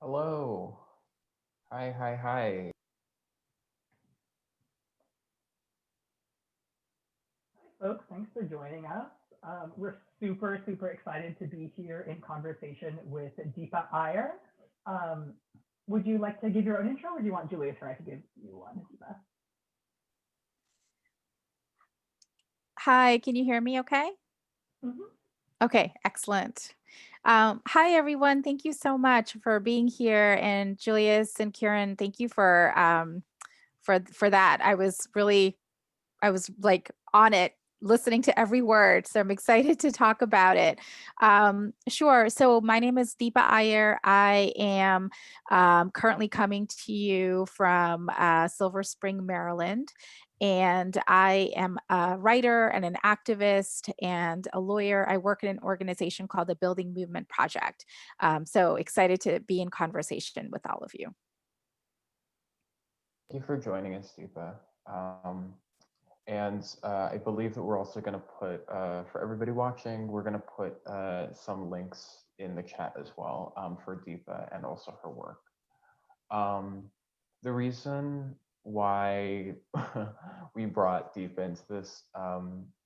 Hello. Hi, hi, hi. Folks, thanks for joining us. We're super excited to be here in conversation with Deepa Iyer. Um, would you like to give your own intro, or do you want Julius or I to give you one, Deepa? Hi, can you hear me okay? Mhm. Okay, excellent. Hi, everyone. Thank you so much for being here. And Julius and Kieran, thank you for that. I was like on it, listening to every word. So I'm excited to talk about it. Sure. So my name is Deepa Iyer. I am currently coming to you from Silver Spring, Maryland. And I am a writer and an activist and a lawyer. I work in an organization called the Building Movement Project. So excited to be in conversation with all of you. Thank you for joining us, Deepa. And I believe that we're also going to put, for everybody watching, we're going to put some links in the chat as well for Deepa and also her work. Um, the reason why we brought Deepa into this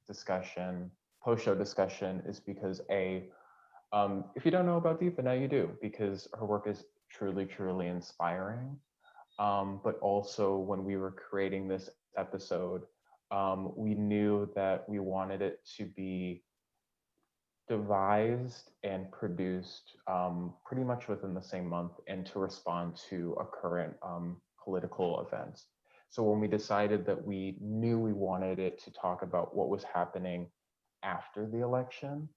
discussion, post-show discussion, is because if you don't know about Deepa, now you do, because her work is truly inspiring. But also, when we were creating this episode, we knew that we wanted it to be devised and produced pretty much within the same month and to respond to a current political event. So when we decided that we knew we wanted it to talk about what was happening after the election,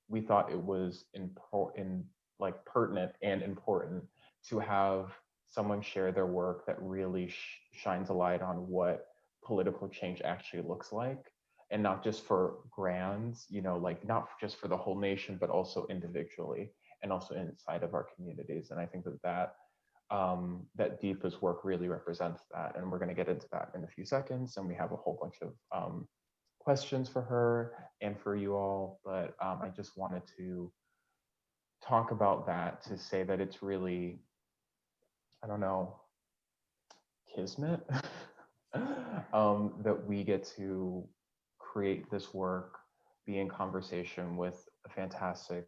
we thought it was important, like pertinent and important to have someone share their work that really shines a light on what political change actually looks like, and not just for grands, like not just for the whole nation, but also individually and also inside of our communities. And I think that Deepa's work really represents that, and we're going to get into that in a few seconds. And we have a whole bunch of questions for her and for you all, but I just wanted to talk about that to say that it's really, I don't know, kismet that we get to create this work, be in conversation with a fantastic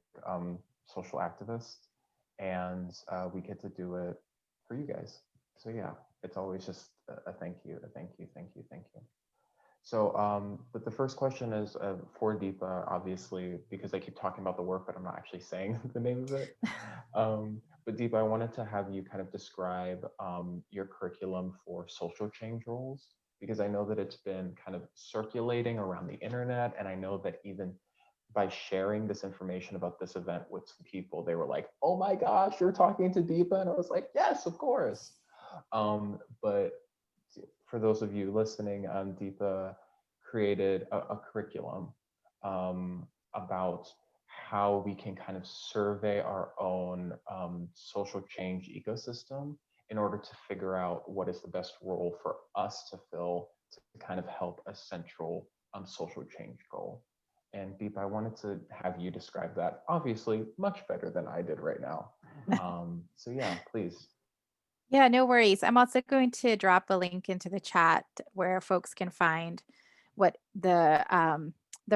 social activist, and we get to do it for you guys. So yeah, it's always just a thank you, a thank you, thank you, thank you. So, but the first question is for Deepa, obviously, because I keep talking about the work, but I'm not actually saying the name of it. But Deepa, I wanted to have you kind of describe your curriculum for social change roles, because I know that it's been kind of circulating around the internet. And I know that even by sharing this information about this event with some people, they were like, oh my gosh, you're talking to Deepa. And I was like, yes, of course. But for those of you listening, Deepa created a curriculum about how we can kind of survey our own social change ecosystem in order to figure out what is the best role for us to fill to kind of help a central social change goal. And Deepa, I wanted to have you describe that, obviously much better than I did right now. So yeah, please. Yeah, no worries. I'm also going to drop a link into the chat where folks can find what the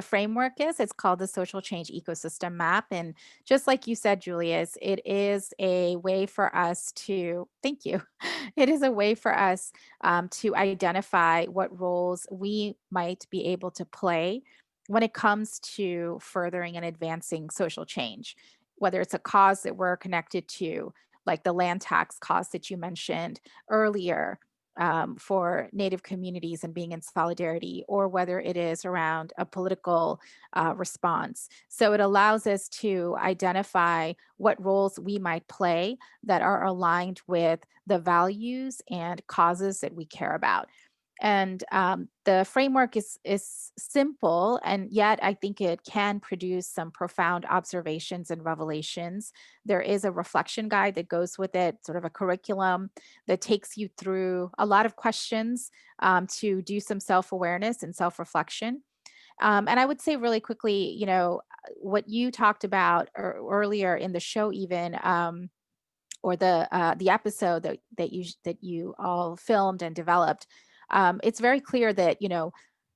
framework is. It's called the Social Change Ecosystem Map, and just like you said, Julius, it is a way for us to thank you. It is a way for us to identify what roles we might be able to play when it comes to furthering and advancing social change, whether it's a cause that we're connected to, like the land tax cause that you mentioned earlier, for Native communities and being in solidarity, or whether it is around a political response. So it allows us to identify what roles we might play that are aligned with the values and causes that we care about. And the framework is simple, and yet I think it can produce some profound observations and revelations. There is a reflection guide that goes with it, sort of a curriculum that takes you through a lot of questions to do some self awareness and self reflection. And I would say really quickly, what you talked about earlier in the show, even. or the episode that you all filmed and developed, it's very clear that,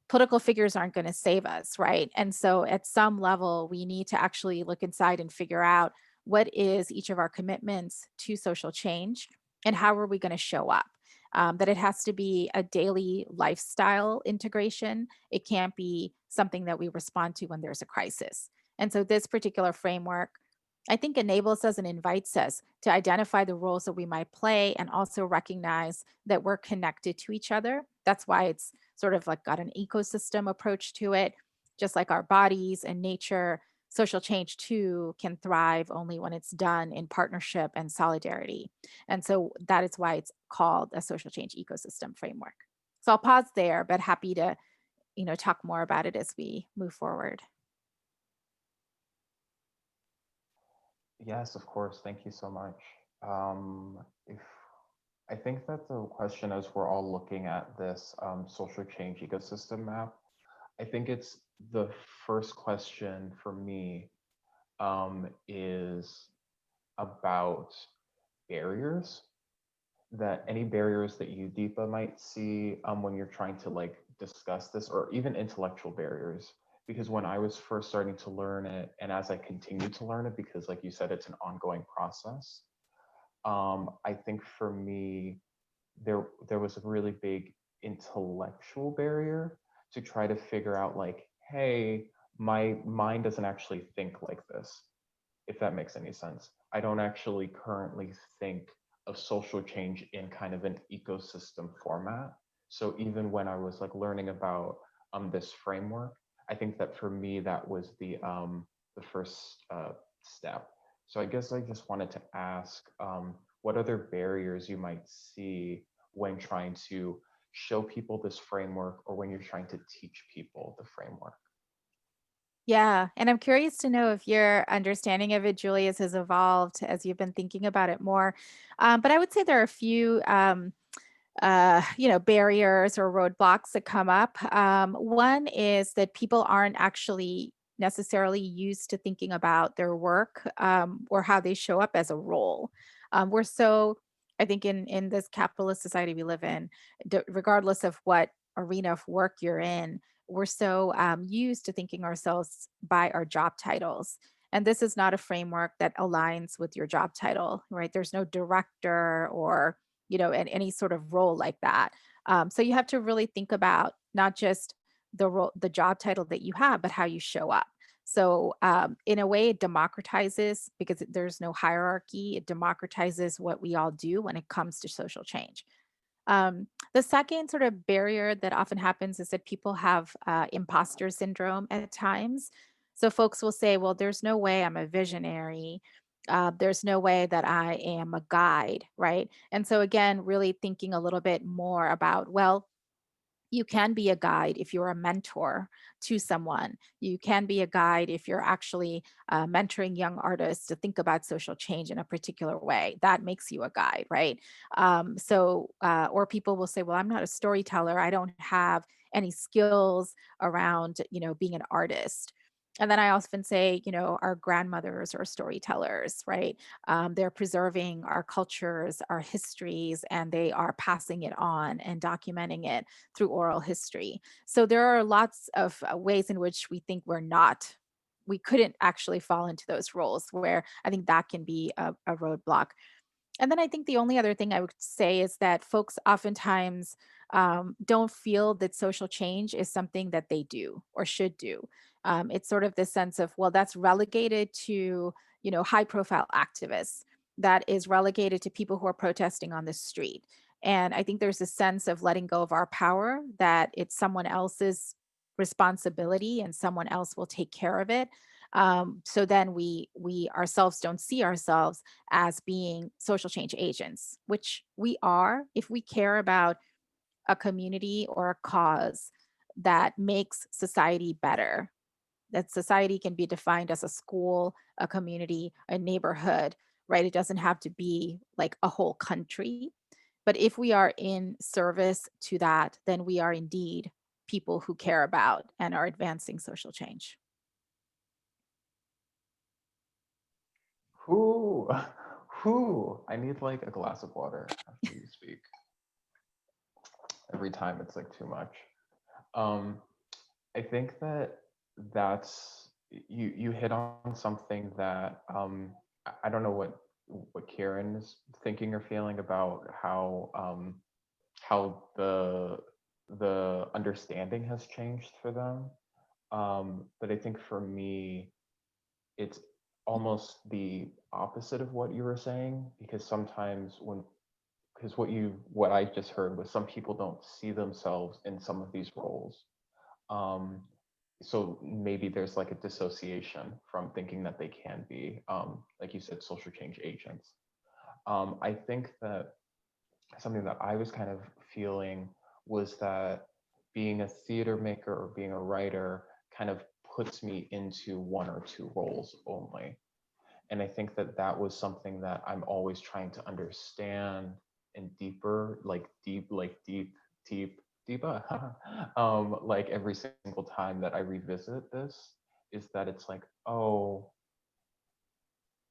political figures aren't going to save us, right? And so at some level, we need to actually look inside and figure out what is each of our commitments to social change and how are we going to show up. That it has to be a daily lifestyle integration. It can't be something that we respond to when there's a crisis. And so this particular framework, I think, enables us and invites us to identify the roles that we might play and also recognize that we're connected to each other. That's why it's sort of like got an ecosystem approach to it, just like our bodies and nature. Social change too can thrive only when it's done in partnership and solidarity. And so that is why it's called a social change ecosystem framework. So I'll pause there, but happy to, talk more about it as we move forward. Yes, of course. Thank you so much. If I think that the question, as we're all looking at this social change ecosystem map, I think it's the first question for me is about barriers, that any barriers that you, Deepa, might see when you're trying to like discuss this, or even intellectual barriers. Because when I was first starting to learn it, and as I continue to learn it, because like you said, it's an ongoing process, I think for me, there was a really big intellectual barrier to try to figure out like, hey, my mind doesn't actually think like this, if that makes any sense. I don't actually currently think of social change in kind of an ecosystem format. So even when I was like learning about this framework, I think that for me that was the first step. So I guess I just wanted to ask, what other barriers you might see when trying to show people this framework, or when you're trying to teach people the framework? Yeah, and I'm curious to know if your understanding of it, Julius, has evolved as you've been thinking about it more. But I would say there are a few, barriers or roadblocks that come up. One is that people aren't actually necessarily used to thinking about their work, or how they show up as a role. We're so, I think, in this capitalist society we live in, regardless of what arena of work you're in, we're so used to thinking ourselves by our job titles. And this is not a framework that aligns with your job title, right? There's no director or, in any sort of role like that. So you have to really think about not just the role, the job title that you have, but how you show up. So in a way, it democratizes, because there's no hierarchy. It democratizes what we all do when it comes to social change. The second sort of barrier that often happens is that people have imposter syndrome at times. So folks will say, well, there's no way I'm a visionary. There's no way that I am a guide, right? And so, again, really thinking a little bit more about, well, you can be a guide if you're a mentor to someone. You can be a guide if you're actually mentoring young artists to think about social change in a particular way. That makes you a guide, right? Or people will say, well, I'm not a storyteller. I don't have any skills around, being an artist. And then I often say, our grandmothers are storytellers, right? They're preserving our cultures, our histories, and they are passing it on and documenting it through oral history. So there are lots of ways in which we think we couldn't actually fall into those roles, where I think that can be a roadblock. And then I think the only other thing I would say is that folks oftentimes don't feel that social change is something that they do or should do. It's sort of this sense of, well, that's relegated to, high profile activists. That is relegated to people who are protesting on the street. And I think there's a sense of letting go of our power, that it's someone else's responsibility and someone else will take care of it. So then we ourselves don't see ourselves as being social change agents, which we are if we care about a community or a cause that makes society better. That society can be defined as a school, a community, a neighborhood, right? It doesn't have to be like a whole country. But if we are in service to that, then we are indeed people who care about and are advancing social change. Whew, I need like a glass of water after you speak. Every time it's like too much. Um, I think that that's you hit on something that I don't know what Kieran is thinking or feeling about how the understanding has changed for them. But I think for me, it's almost the opposite of what you were saying, because sometimes because what I just heard was some people don't see themselves in some of these roles. Um, so maybe there's like a dissociation from thinking that they can be, like you said, social change agents. I think that something that I was kind of feeling was that being a theater maker or being a writer kind of puts me into one or two roles only. And I think that that was something that I'm always trying to understand and deeper, deeper, like every single time that I revisit this, is that it's like, oh,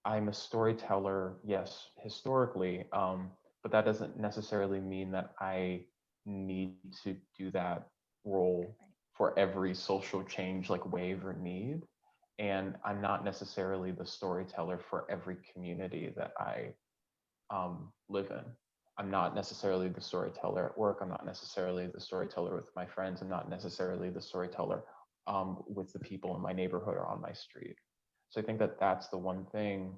I'm a storyteller, yes, historically, but that doesn't necessarily mean that I need to do that role for every social change, like wave or need. And I'm not necessarily the storyteller for every community that I live in. I'm not necessarily the storyteller at work. I'm not necessarily the storyteller with my friends. I'm not necessarily the storyteller with the people in my neighborhood or on my street. So I think that that's the one thing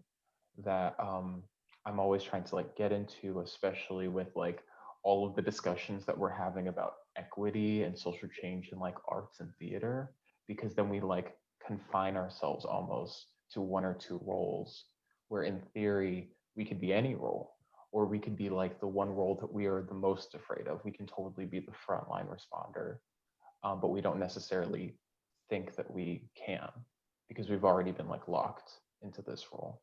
that I'm always trying to like get into, especially with like all of the discussions that we're having about equity and social change in like arts and theater, because then we like confine ourselves almost to one or two roles, where in theory we could be any role, or we could be like the one role that we are the most afraid of. We can totally be the frontline responder, but we don't necessarily think that we can, because we've already been like locked into this role.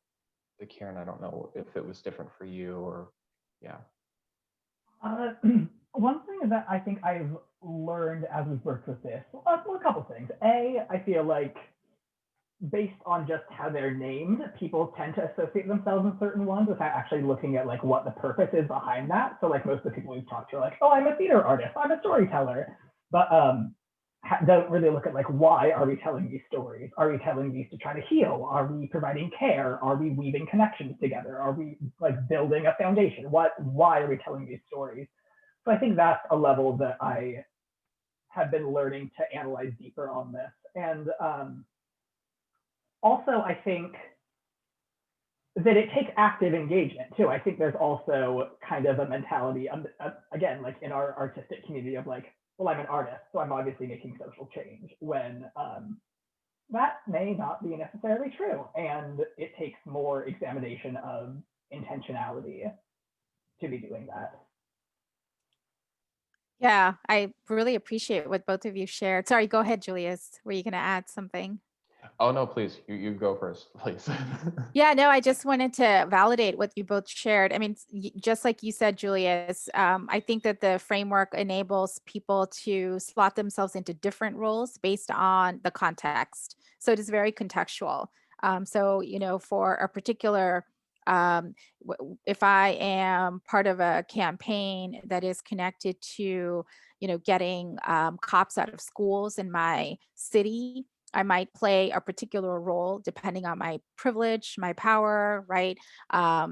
But Kieran, I don't know if it was different for you or, yeah. Uh, one thing that I think I've learned as we've worked with this, well, a couple things. I feel like based on just how they're named, people tend to associate themselves with certain ones without actually looking at like what the purpose is behind that. So like most of the people we've talked to are like, oh, I'm a theater artist, I'm a storyteller, but don't really look at like, why are we telling these stories? Are we telling these to try to heal? Are we providing care? Are we weaving connections together? Are we like building a foundation? Why are we telling these stories? So I think that's a level that I have been learning to analyze deeper on this. And also, I think that it takes active engagement too. I think there's also kind of a mentality, again, like in our artistic community of like, well, I'm an artist, so I'm obviously making social change, when that may not be necessarily true. And it takes more examination of intentionality to be doing that. Yeah, I really appreciate what both of you shared. Sorry, go ahead, Julius. Were you going to add something? Oh no, please, you go first, please. Yeah, no, I just wanted to validate what you both shared. I mean, just like you said, Julius, I think that the framework enables people to slot themselves into different roles based on the context. So it is very contextual. So, for a particular, if I am part of a campaign that is connected to, getting cops out of schools in my city, I might play a particular role depending on my privilege, my power, right?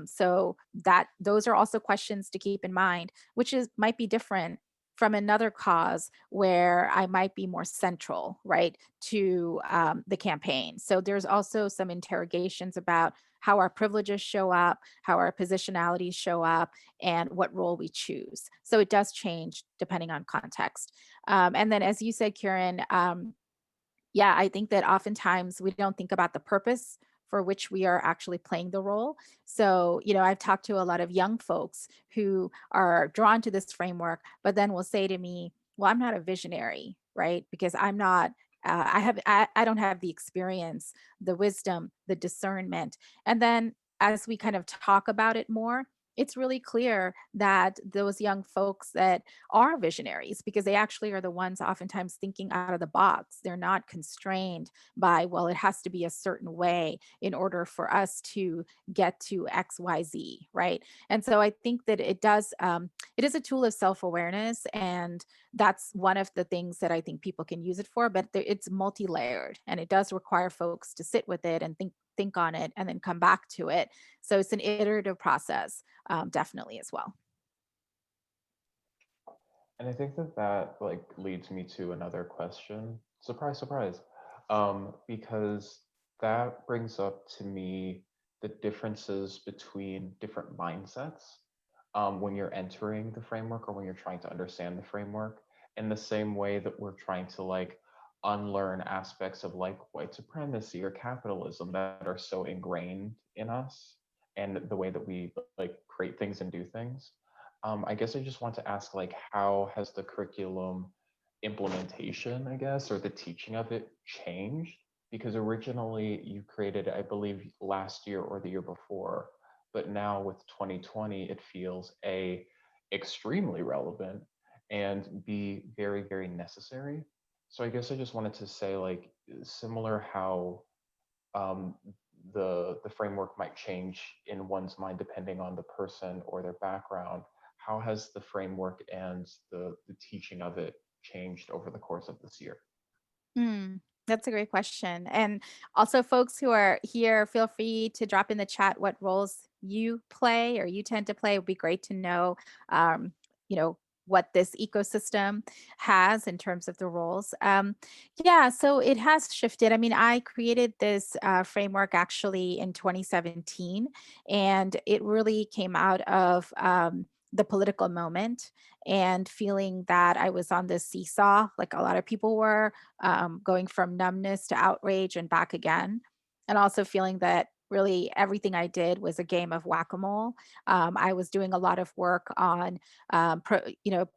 So that those are also questions to keep in mind, which is might be different from another cause where I might be more central, right, to the campaign. So there's also some interrogations about how our privileges show up, how our positionalities show up, and what role we choose. So it does change depending on context. And then, as you said, Kieran, yeah, I think that oftentimes we don't think about the purpose for which we are actually playing the role. So, I've talked to a lot of young folks who are drawn to this framework, but then will say to me, well, I'm not a visionary, right? Because I'm not, I don't have the experience, the wisdom, the discernment. And then as we kind of talk about it more, it's really clear that those young folks that are visionaries, because they actually are the ones oftentimes thinking out of the box. They're not constrained by, well, it has to be a certain way in order for us to get to XYZ, right? And so I think that it is a tool of self-awareness. And that's one of the things that I think people can use it for, but it's multi-layered, and it does require folks to sit with it and think on it and then come back to it. So it's an iterative process, definitely as well. And I think that that like leads me to another question. Surprise, surprise. Because that brings up to me the differences between different mindsets when you're entering the framework or when you're trying to understand the framework, in the same way that we're trying to like unlearn aspects of like white supremacy or capitalism that are so ingrained in us and the way that we like create things and do things. I guess I just want to ask, like, how has the curriculum implementation, I guess, or the teaching of it changed? Because originally you created, I believe, last year or the year before, but now with 2020, it feels A, extremely relevant, and B, very, very necessary. So I guess I just wanted to say, like, similar how um, the framework might change in one's mind depending on the person or their background. How has the framework and the teaching of it changed over the course of this year? That's a great question. And also, folks who are here, feel free to drop in the chat what roles you play or you tend to play. It would be great to know, um, you know, what this ecosystem has in terms of the roles. Yeah, so it has shifted. I mean, I created this framework actually in 2017, and it really came out of the political moment and feeling that I was on this seesaw, like a lot of people were, going from numbness to outrage and back again. And also feeling that really everything I did was a game of whack-a-mole. I was doing a lot of work on,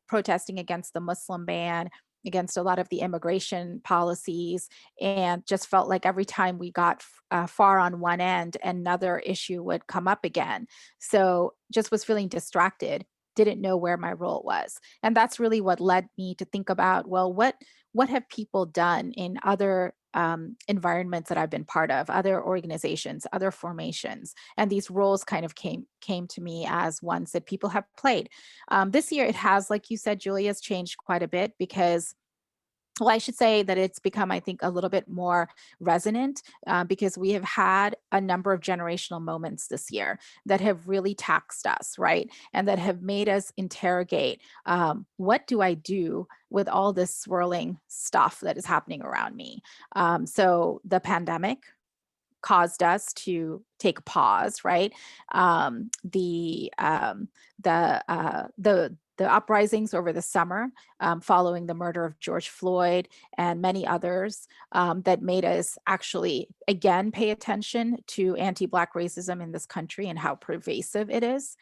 protesting against the Muslim ban, against a lot of the immigration policies, and just felt like every time we got far on one end, another issue would come up again. So just was feeling distracted, didn't know where my role was. And that's really what led me to think about, well, what have people done in other environments that I've been part of, other organizations, other formations, and these roles kind of came to me as ones that people have played. This year, it has, like you said, Julia's changed quite a bit because, well, I should say that it's become, I think, a little bit more resonant because we have had a number of generational moments this year that have really taxed us, right? And that have made us interrogate, what do I do with all this swirling stuff that is happening around me? So the pandemic caused us to take a pause, right? The uprisings over the summer, following the murder of George Floyd and many others, that made us actually again pay attention to anti-Black racism in this country and how pervasive it is.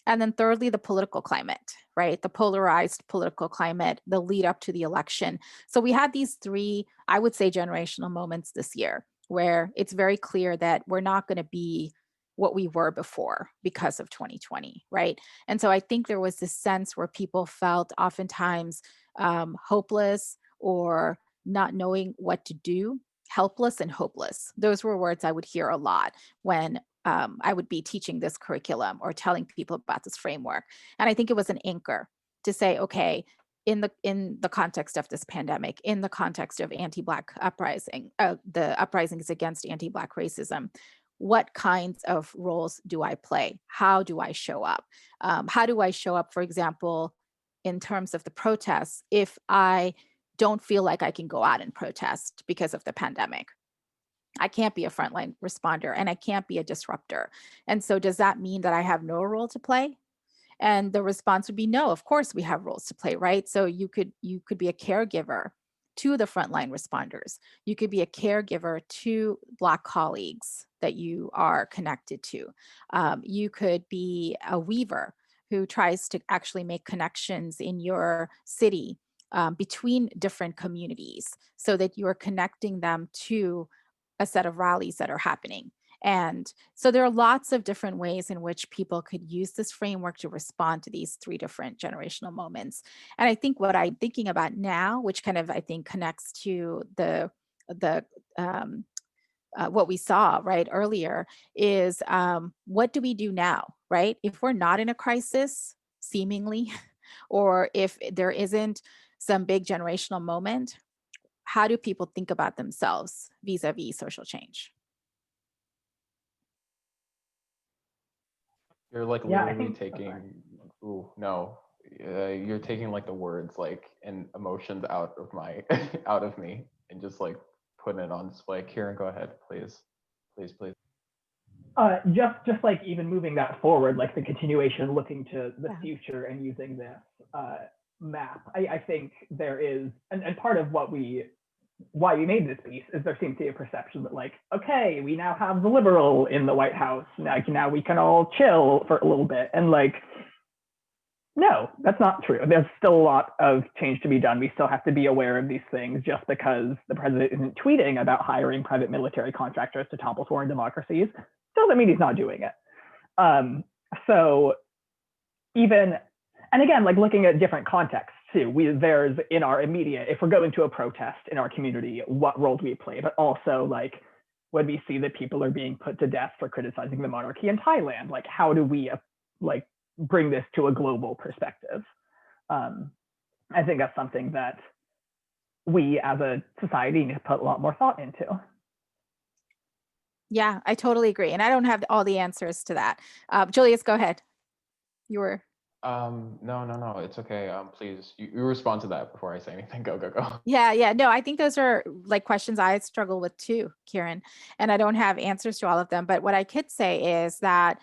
And then thirdly, the political climate, right? The polarized political climate, the lead up to the election. So we had these three, I would say, generational moments this year where it's very clear that we're not going to be what we were before because of 2020, right? And so I think there was this sense where people felt oftentimes hopeless or not knowing what to do, helpless and hopeless. Those were words I would hear a lot when I would be teaching this curriculum or telling people about this framework. And I think it was an anchor to say, okay, in the context of this pandemic, in the context of anti-Black uprising, the uprisings against anti-Black racism, what kinds of roles do I play? How do I show up? How do I show up, for example, in terms of the protests, if I don't feel like I can go out and protest because of the pandemic? I can't be a frontline responder and I can't be a disruptor. And so, does that mean that I have no role to play? And the response would be no, of course we have roles to play, right? So you could be a caregiver to the frontline responders. You could be a caregiver to Black colleagues that you are connected to. You could be a weaver who tries to actually make connections in your city, between different communities so that you are connecting them to a set of rallies that are happening. And so there are lots of different ways in which people could use this framework to respond to these three different generational moments. And I think what I'm thinking about now, which kind of I think connects to the um, what we saw right earlier, is what do we do now, right? If we're not in a crisis, seemingly, or if there isn't some big generational moment, how do people think about themselves vis-a-vis social change? You're like Yeah, I literally think. Oh, sorry. taking, ooh, no, you're taking like the words like and emotions out of my, out of me and just like putting it on display. Kieran, go ahead, please. Please, please. Just like even moving that forward, like the continuation, looking to the Yeah. future and using this map. I think there is, and part of why we made this piece is there seems to be a perception that like, okay, we now have the liberal in the White House. Now we can all chill for a little bit. And like, no, that's not true. There's still a lot of change to be done. We still have to be aware of these things. Just because the president isn't tweeting about hiring private military contractors to topple foreign democracies doesn't mean he's not doing it. So even, and again, like looking at different contexts too, there's in our immediate, if we're going to a protest in our community, what role do we play? But also like when we see that people are being put to death for criticizing the monarchy in Thailand, like how do we like bring this to a global perspective? I think that's something that we as a society need to put a lot more thought into. Yeah, I totally agree. And I don't have all the answers to that. Julius, go ahead. You were. No, it's okay. Please, you respond to that before I say anything. Go, go, go. Yeah. No, I think those are like questions I struggle with too, Kieran. And I don't have answers to all of them. But what I could say is that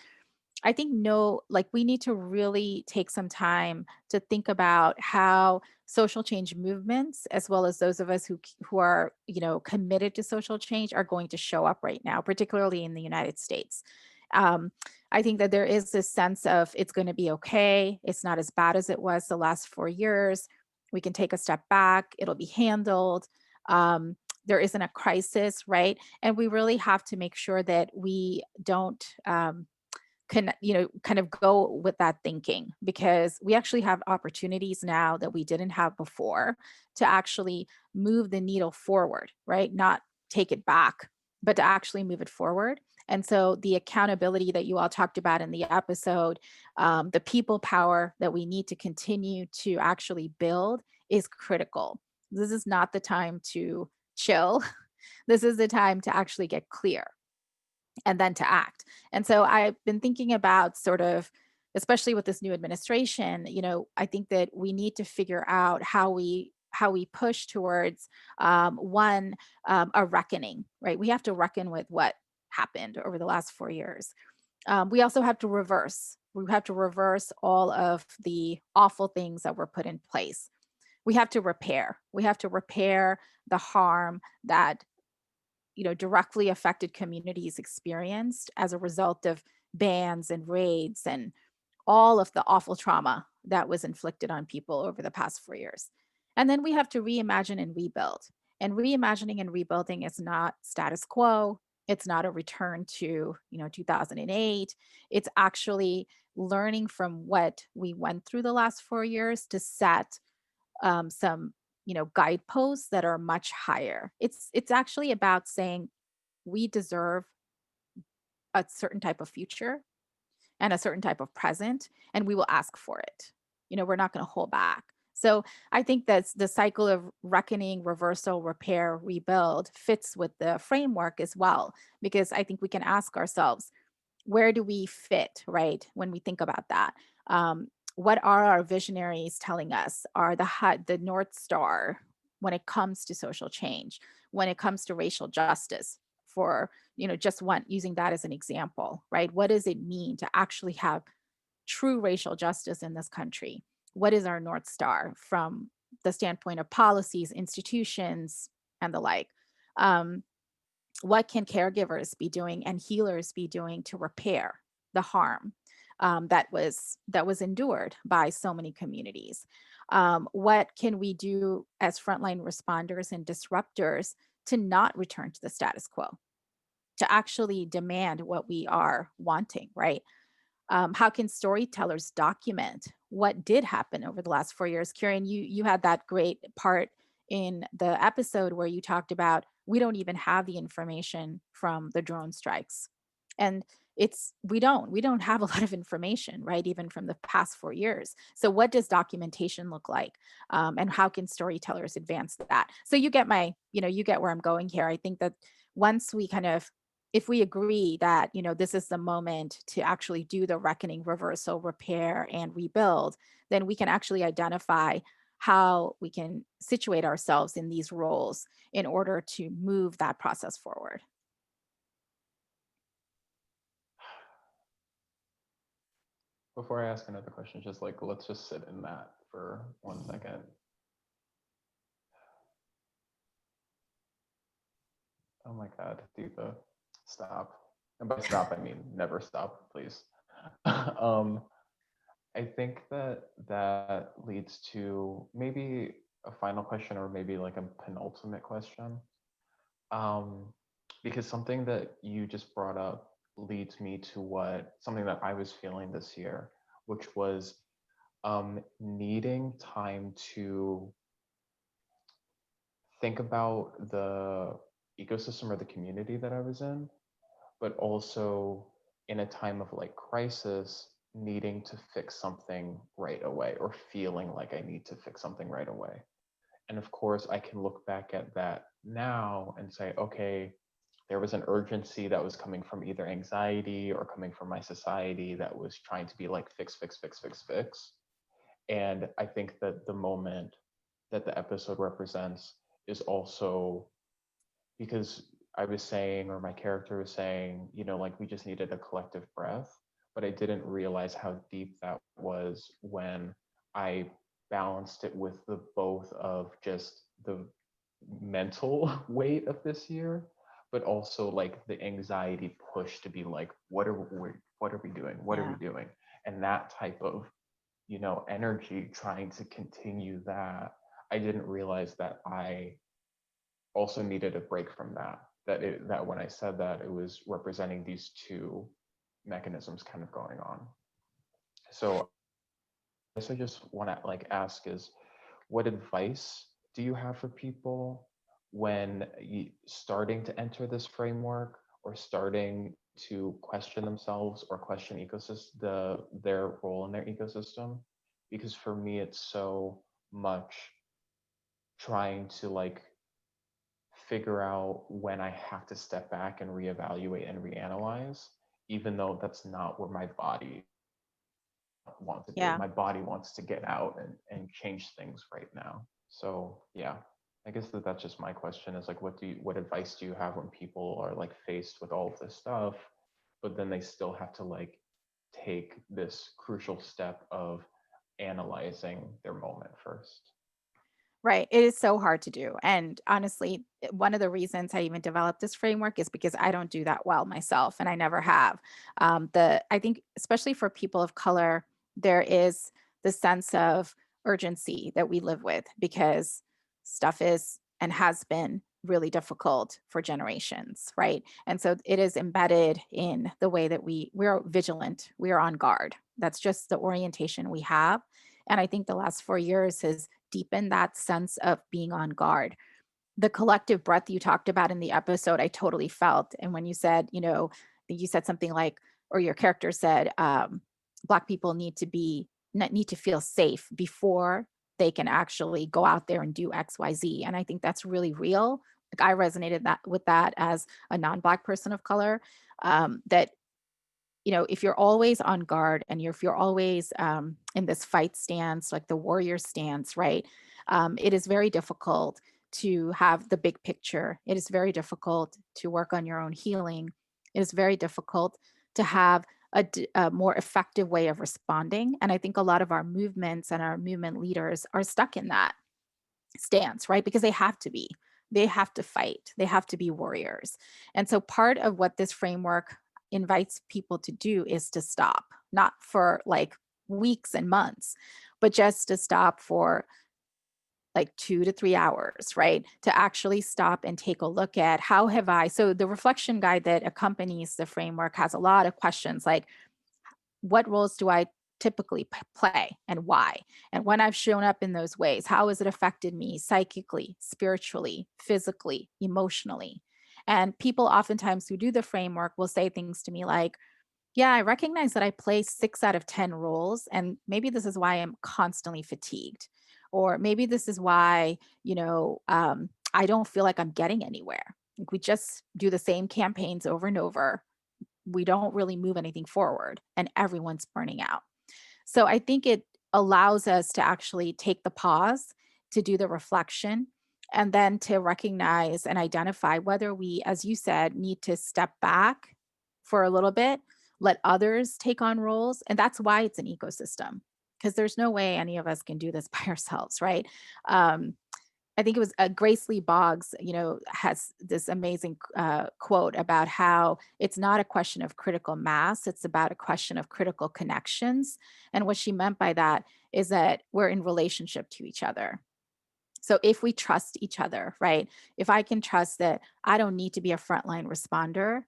I think like we need to really take some time to think about how social change movements, as well as those of us who are, committed to social change, are going to show up right now, particularly in the United States. Um, I think that there is this sense of it's going to be okay. It's not as bad as it was the last 4 years. We can take a step back. It'll be handled. There isn't a crisis, right? And we really have to make sure that we don't kind of go with that thinking, because we actually have opportunities now that we didn't have before to actually move the needle forward, right? Not take it back, but to actually move it forward. And so the accountability that you all talked about in the episode, the people power that we need to continue to actually build is critical. This is not the time to chill. This is the time to actually get clear and then to act. And so I've been thinking about sort of, especially with this new administration, I think that we need to figure out how we push towards one, a reckoning, right? We have to reckon with what happened over the last 4 years. We also have to reverse. We have to reverse all of the awful things that were put in place. We have to repair. We have to repair the harm that directly affected communities experienced as a result of bans and raids and all of the awful trauma that was inflicted on people over the past 4 years. And then we have to reimagine and rebuild. And reimagining and rebuilding is not status quo. It's not a return to 2008. It's actually learning from what we went through the last 4 years to set some guideposts that are much higher. It's actually about saying we deserve a certain type of future and a certain type of present, and we will ask for it. We're not going to hold back. So I think that's the cycle of reckoning, reversal, repair, rebuild fits with the framework as well, because I think we can ask ourselves, where do we fit, right? When we think about that, what are our visionaries telling us are the North Star when it comes to social change, when it comes to racial justice, for, just using that as an example, right? What does it mean to actually have true racial justice in this country? What is our North Star from the standpoint of policies, institutions, and the like? What can caregivers be doing and healers be doing to repair the harm that was endured by so many communities? What can we do as frontline responders and disruptors to not return to the status quo? to actually demand what we are wanting, right? How can storytellers document what did happen over the last 4 years? Kieran, you had that great part in the episode where you talked about we don't even have the information from the drone strikes, and we don't have a lot of information, right? Even from the past 4 years. So what does documentation look like, and how can storytellers advance that? So you get where I'm going here. I think that once we kind of if we agree that this is the moment to actually do the reckoning, reversal, repair, and rebuild, then we can actually identify how we can situate ourselves in these roles in order to move that process forward. Before I ask another question, just like let's just sit in that for 1 second. Oh my God, Deepa, stop. And by stop, I mean never stop, please. um, I think that leads to maybe a final question or maybe like a penultimate question. Um, because something that you just brought up leads me to something that I was feeling this year, which was needing time to think about the ecosystem or the community that I was in, but also in a time of like crisis, needing to fix something right away or feeling like I need to fix something right away. And of course, I can look back at that now and say, okay, there was an urgency that was coming from either anxiety or coming from my society that was trying to be like fix, fix, fix, fix, fix. And I think that the moment that the episode represents is also because I was saying, or my character was saying, like we just needed a collective breath, but I didn't realize how deep that was when I balanced it with the both of just the mental weight of this year, but also like the anxiety push to be like, what are we doing? What are we Yeah. doing? And that type of, energy trying to continue that, I didn't realize that I also needed a break from that. That when I said that, it was representing these two mechanisms kind of going on. So I guess I just want to like ask is, what advice do you have for people when starting to enter this framework or starting to question themselves or question their role in their ecosystem? Because for me, it's so much trying to like figure out when I have to step back and reevaluate and reanalyze, even though that's not where my body wants to do. Yeah. My body wants to get out and change things right now. So yeah, I guess that's just my question is like, what advice do you have when people are like faced with all of this stuff, but then they still have to like take this crucial step of analyzing their moment first? Right. It is so hard to do. And honestly, one of the reasons I even developed this framework is because I don't do that well myself, and I never have. I think, especially for people of color, there is the sense of urgency that we live with because stuff is and has been really difficult for generations, right? And so it is embedded in the way that we're vigilant, we are on guard. That's just the orientation we have. And I think the last 4 years has deepen that sense of being on guard. The collective breath you talked about in the episode, I totally felt. And when you said, you said something like, or your character said, Black people need to feel safe before they can actually go out there and do X, Y, Z. And I think that's really real. Like I resonated with that as a non-Black person of color. That if you're always on guard and if you're always in this fight stance, like the warrior stance, right? It is very difficult to have the big picture. It is very difficult to work on your own healing. It is very difficult to have a more effective way of responding. And I think a lot of our movements and our movement leaders are stuck in that stance, right? Because they have to be. They have to fight. They have to be warriors. And so part of what this framework invites people to do is to stop, not for like weeks and months, but just to stop for like 2 to 3 hours, right? To actually stop and take a look at how have I, so the reflection guide that accompanies the framework has a lot of questions like, what roles do I typically play and why? And when I've shown up in those ways, how has it affected me psychically, spiritually, physically, emotionally? And people oftentimes who do the framework will say things to me like, yeah, I recognize that I play 6 out of 10 roles, and maybe this is why I'm constantly fatigued. Or maybe this is why, I don't feel like I'm getting anywhere. Like we just do the same campaigns over and over. We don't really move anything forward, and everyone's burning out. So I think it allows us to actually take the pause to do the reflection and then to recognize and identify whether we, as you said, need to step back for a little bit, let others take on roles. And that's why it's an ecosystem, because there's no way any of us can do this by ourselves, right? Um, I think it was Grace Lee Boggs, has this amazing quote about how it's not a question of critical mass, it's about a question of critical connections. And what she meant by that is that we're in relationship to each other. So if we trust each other, right? If I can trust that I don't need to be a frontline responder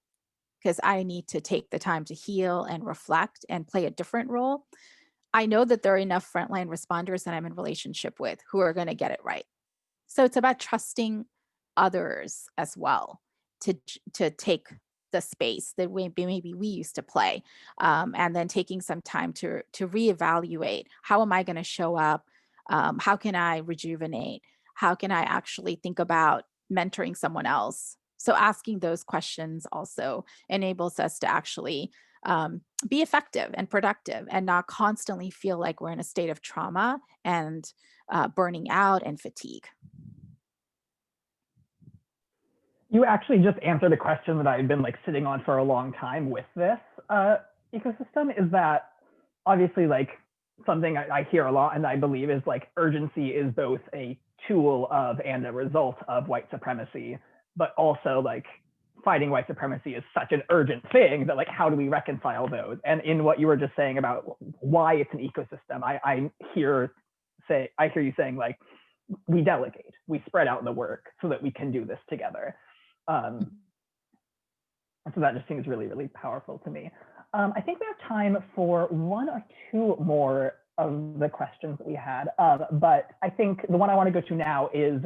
because I need to take the time to heal and reflect and play a different role, I know that there are enough frontline responders that I'm in relationship with who are going to get it right. So it's about trusting others as well to take the space that maybe we used to play, and then taking some time to reevaluate how am I going to show up, how can I rejuvenate, how can I actually think about mentoring someone else. So asking those questions also enables us to actually be effective and productive and not constantly feel like we're in a state of trauma and burning out and fatigue. You actually just answered a question that I've been like sitting on for a long time with this ecosystem. Is that obviously like something I hear a lot and I believe is like urgency is both a tool of and a result of white supremacy, but also like fighting white supremacy is such an urgent thing that like how do we reconcile those? And in what you were just saying about why it's an ecosystem, I hear you saying like we delegate, we spread out the work so that we can do this together. And so that just seems really, really powerful to me. I think we have time for 1 or 2 more of the questions that we had. But I think the one I want to go to now is,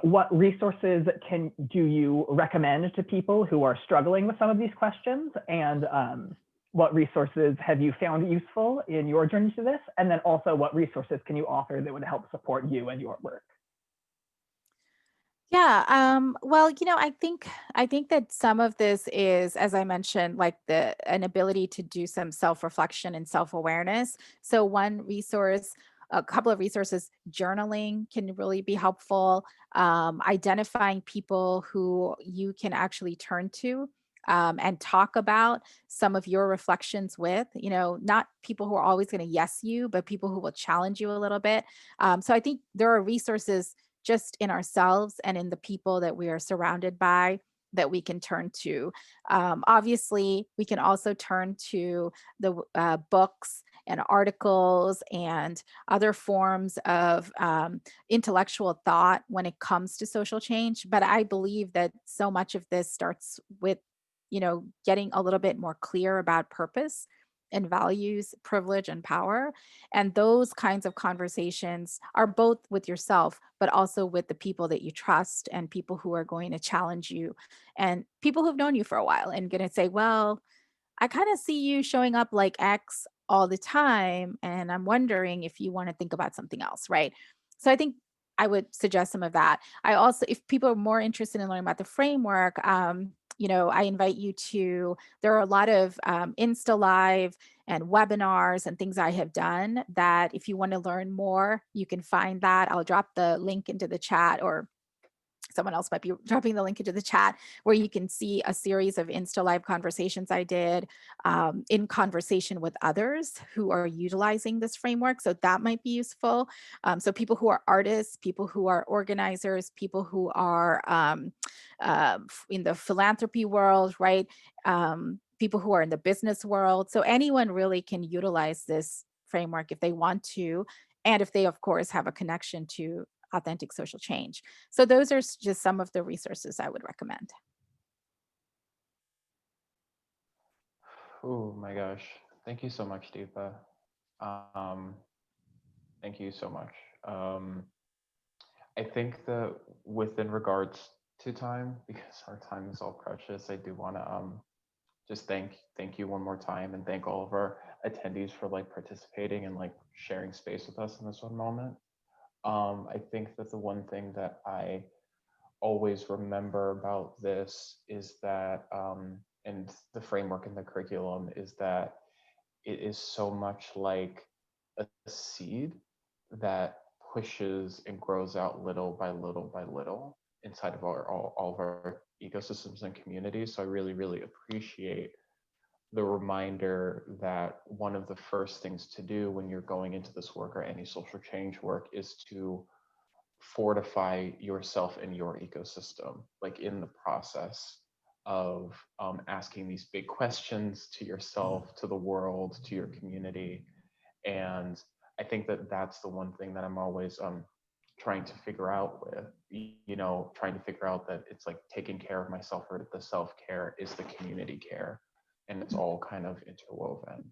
what resources do you recommend to people who are struggling with some of these questions? And what resources have you found useful in your journey to this? And then also what resources can you offer that would help support you and your work? Yeah, well, I think that some of this is, as I mentioned, like an ability to do some self-reflection and self-awareness. So one resource, a couple of resources, journaling can really be helpful. Identifying people who you can actually turn to and talk about some of your reflections with, not people who are always going to yes you, but people who will challenge you a little bit. So I think there are resources just in ourselves and in the people that we are surrounded by that we can turn to. Obviously, we can also turn to the books and articles and other forms of intellectual thought when it comes to social change. But I believe that so much of this starts with, getting a little bit more clear about purpose and values, privilege and power. And those kinds of conversations are both with yourself, but also with the people that you trust and people who are going to challenge you and people who've known you for a while and going to say, well, I kind of see you showing up like X all the time. And I'm wondering if you want to think about something else, right? So I think I would suggest some of that. I also, if people are more interested in learning about the framework, I invite you to, there are a lot of Insta Live and webinars and things I have done that if you want to learn more, you can find that. I'll drop the link into the chat, or someone else might be dropping the link into the chat, where you can see a series of Insta Live conversations I did in conversation with others who are utilizing this framework. So that might be useful. So people who are artists, people who are organizers, people who are in the philanthropy world, right? People who are in the business world. So anyone really can utilize this framework if they want to. and if they, of course, have a connection to authentic social change. So those are just some of the resources I would recommend. Oh my gosh. Thank you so much, Deepa. Um, thank you so much. I think that within regards to time, because our time is all precious, I do want to just thank you one more time and thank all of our attendees for like participating and like sharing space with us in this one moment. I think that the one thing that I always remember about this is that, and the framework and the curriculum is that it is so much like a seed that pushes and grows out little by little by little inside of all of our ecosystems and communities. So I really, really appreciate the reminder that one of the first things to do when you're going into this work or any social change work is to fortify yourself and your ecosystem, like in the process of asking these big questions to yourself, to the world, to your community. And I think that that's the one thing that I'm always trying to figure out with, trying to figure out that it's like taking care of myself, or the self-care is the community care, and it's all kind of interwoven.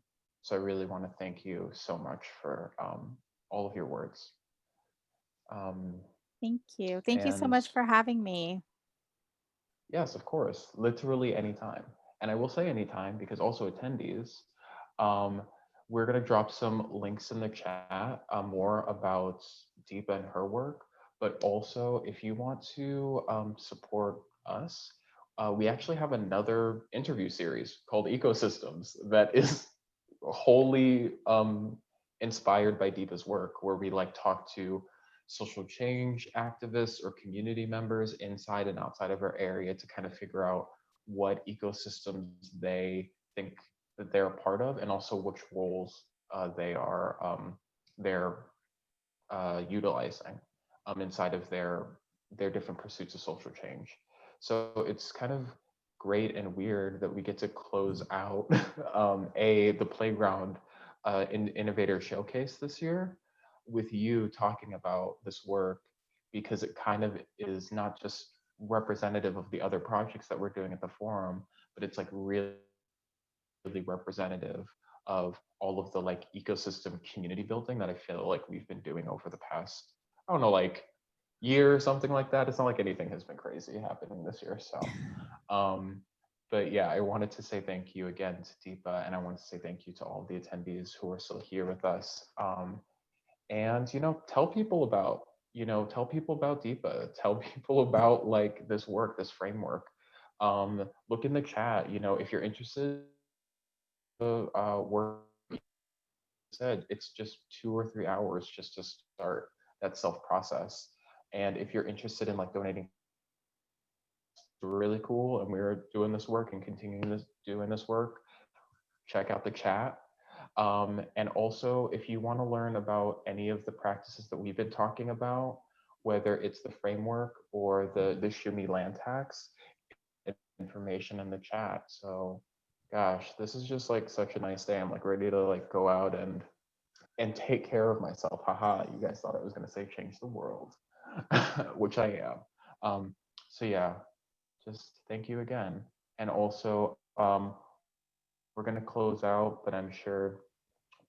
So I really want to thank you so much for all of your words. Thank you. Thank you so And much for having me. yes, of course, literally anytime. And I will say anytime because also attendees, um, we're going to drop some links in the chat, more about Deepa and her work. But also, if you want to support us, we actually have another interview series called Ecosystems that is wholly inspired by Deepa's work, where we like talk to social change activists or community members inside and outside of our area to kind of figure out what ecosystems they think that they're a part of, and also which roles they're utilizing inside of their different pursuits of social change. So it's kind of great and weird that we get to close out the playground innovator showcase this year with you talking about this work, because it kind of is not just representative of the other projects that we're doing at the forum, but it's like really representative of all of the like ecosystem community building that I feel like we've been doing over the past, I don't know, like year or something like that. It's not like anything has been crazy happening this year. So but yeah, I wanted to say thank you again to Deepa, and I want to say thank you to all the attendees who are still here with us. And tell people about Deepa, tell people about like this work, this framework. Look in the chat, if you're interested in work, said it's just 2 or 3 hours just to start that self process. And if you're interested in like donating, really cool, and we're doing this work and continuing doing this work, check out the chat. And also, if you want to learn about any of the practices that we've been talking about, whether it's the framework or the Shumi land tax, information in the chat. So gosh, this is just like such a nice day. I'm like ready to like go out and take care of myself. Haha, you guys thought I was gonna say change the world, which I am. So yeah, just thank you again. And also, we're gonna close out, but I'm sure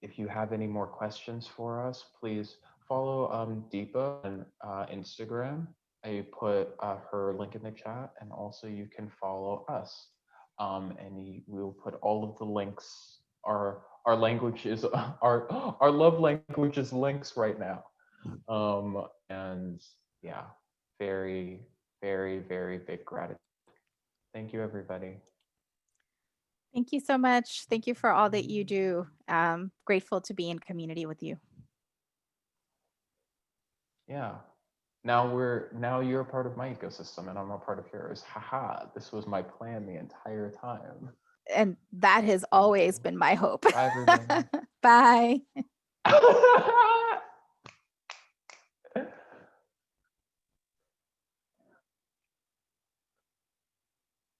if you have any more questions for us, please follow Deepa on Instagram. I put her link in the chat, and also you can follow us. And we'll put all of the links. Our language is our love language is links right now. And yeah, very, very, very big gratitude. Thank you, everybody. Thank you so much. Thank you for all that you do. Grateful to be in community with you. Yeah. Now you're a part of my ecosystem and I'm a part of yours. Haha, this was my plan the entire time. And that has always been my hope. Bye, everybody. Bye.